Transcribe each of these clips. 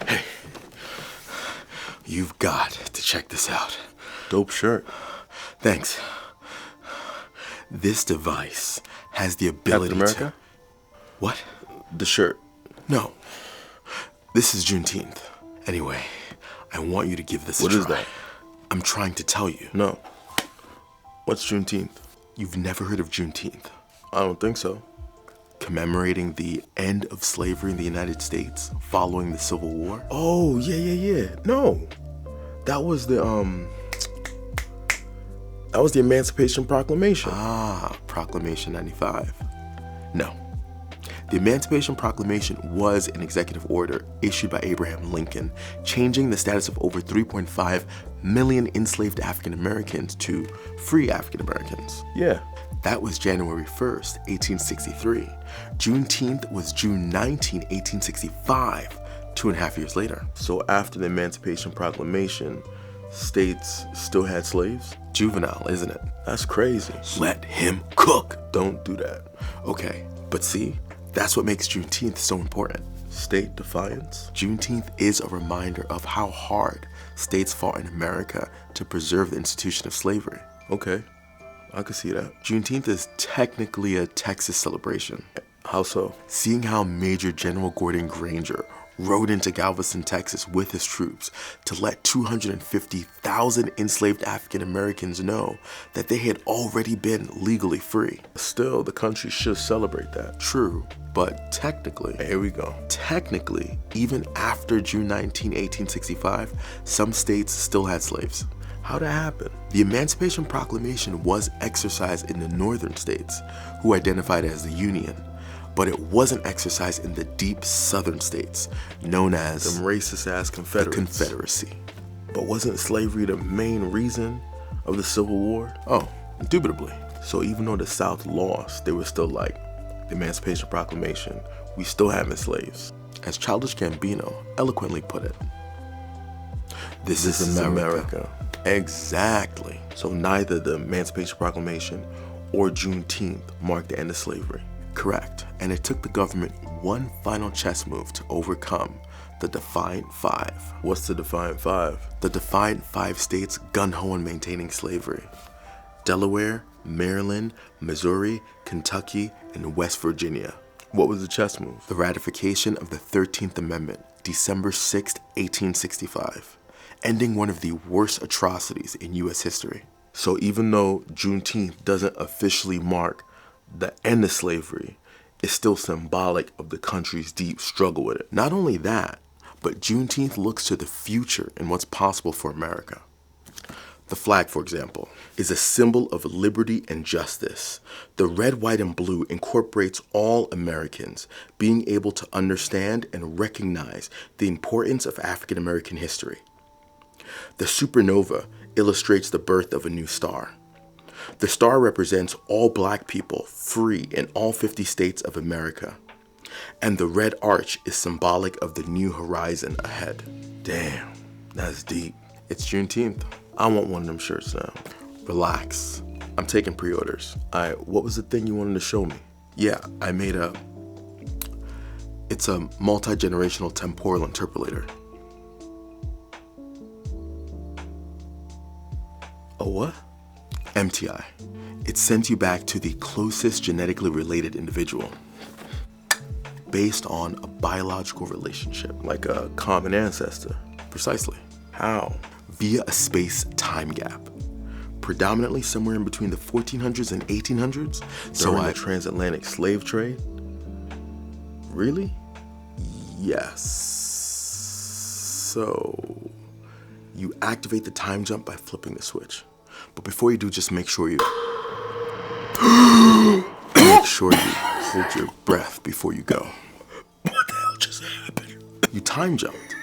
Hey, you've got to check this out. Dope shirt. Thanks. This device has the ability Captain America? What? The shirt. No. This is Juneteenth. Anyway, I want you to give this a What try. is that? I'm trying to tell you. No. What's Juneteenth? You've never heard of Juneteenth. I don't think so. Commemorating the end of slavery in the United States following the Civil War. Oh, yeah. No. That was the Emancipation Proclamation. Ah, Proclamation 95. No. The Emancipation Proclamation was an executive order issued by Abraham Lincoln, changing the status of over 3.5 million enslaved African Americans to free African Americans. Yeah. That was January 1st, 1863. Juneteenth was June 19, 1865, 2.5 years later. So after the Emancipation Proclamation, states still had slaves? Juvenile, isn't it? That's crazy. Let him cook. Don't do that. Okay, but see, that's what makes Juneteenth so important. State defiance? Juneteenth is a reminder of how hard states fought in America to preserve the institution of slavery. Okay, I can see that. Juneteenth is technically a Texas celebration. How so? Seeing how Major General Gordon Granger rode into Galveston, Texas with his troops to let 250,000 enslaved African Americans know that they had already been legally free. Still, the country should celebrate that. True, but technically, Here we go. Technically, even after June 19, 1865, some states still had slaves. How'd that happen? The Emancipation Proclamation was exercised in the northern states, who identified as the Union, but it wasn't exercised in the deep southern states, known as Them racist-ass the Confederates. Confederacy. But wasn't slavery the main reason of the Civil War? Oh, indubitably. So even though the South lost, they were still like, the Emancipation Proclamation, we still having slaves. As Childish Gambino eloquently put it, this is This is America. Exactly. So neither the Emancipation Proclamation or Juneteenth marked the end of slavery. Correct. And it took the government one final chess move to overcome the Defiant Five. What's the Defiant Five? The Defiant Five states gun-ho in maintaining slavery: Delaware, Maryland, Missouri, Kentucky, and West Virginia. What was the chess move? The ratification of the 13th Amendment, December 6, 1865, ending one of the worst atrocities in U.S. history. So even though Juneteenth doesn't officially mark the end of slavery, it's still symbolic of the country's deep struggle with it. Not only that, but Juneteenth looks to the future and what's possible for America. The flag, for example, is a symbol of liberty and justice. The red, white, and blue incorporates all Americans being able to understand and recognize the importance of African American history. The supernova illustrates the birth of a new star. The star represents all black people free in all 50 states of America. And the red arch is symbolic of the new horizon ahead. Damn, that's deep. It's Juneteenth. I want one of them shirts now. Relax. I'm taking pre-orders. What was the thing you wanted to show me? Yeah, I made it's a multi-generational temporal interpolator. A what? MTI. It sends you back to the closest genetically related individual based on a biological relationship. Like a common ancestor. Precisely. How? Via a space-time gap. Predominantly somewhere in between the 1400s and 1800s. During the transatlantic slave trade? Really? Yes. So you activate the time jump by flipping the switch. But before you do, just make sure you hold your breath before you go. What the hell just happened? You time jumped,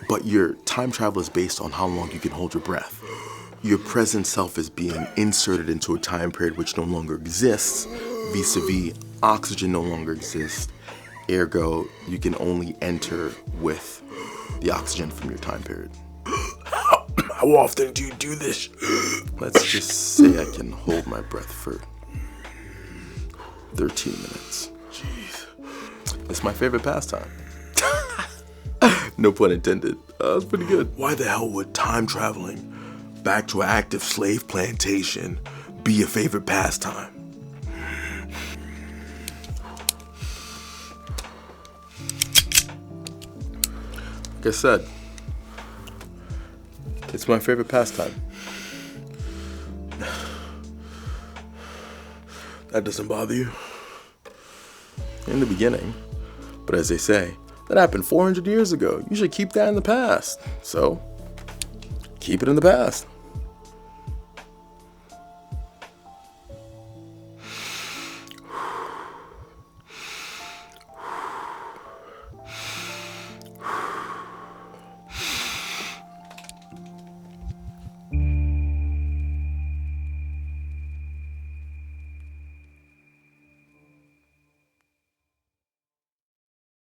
but your time travel is based on how long you can hold your breath. Your present self is being inserted into a time period which no longer exists. Vis-a-vis, oxygen no longer exists. Ergo, you can only enter with the oxygen from your time period. How often do you do this? Let's just say I can hold my breath for 13 minutes. Jeez. It's my favorite pastime. No pun intended. That's pretty good. Why the hell would time traveling back to an active slave plantation be your favorite pastime? Like I said, it's my favorite pastime. That doesn't bother you? In the beginning. But as they say, that happened 400 years ago. You should keep that in the past. So, keep it in the past.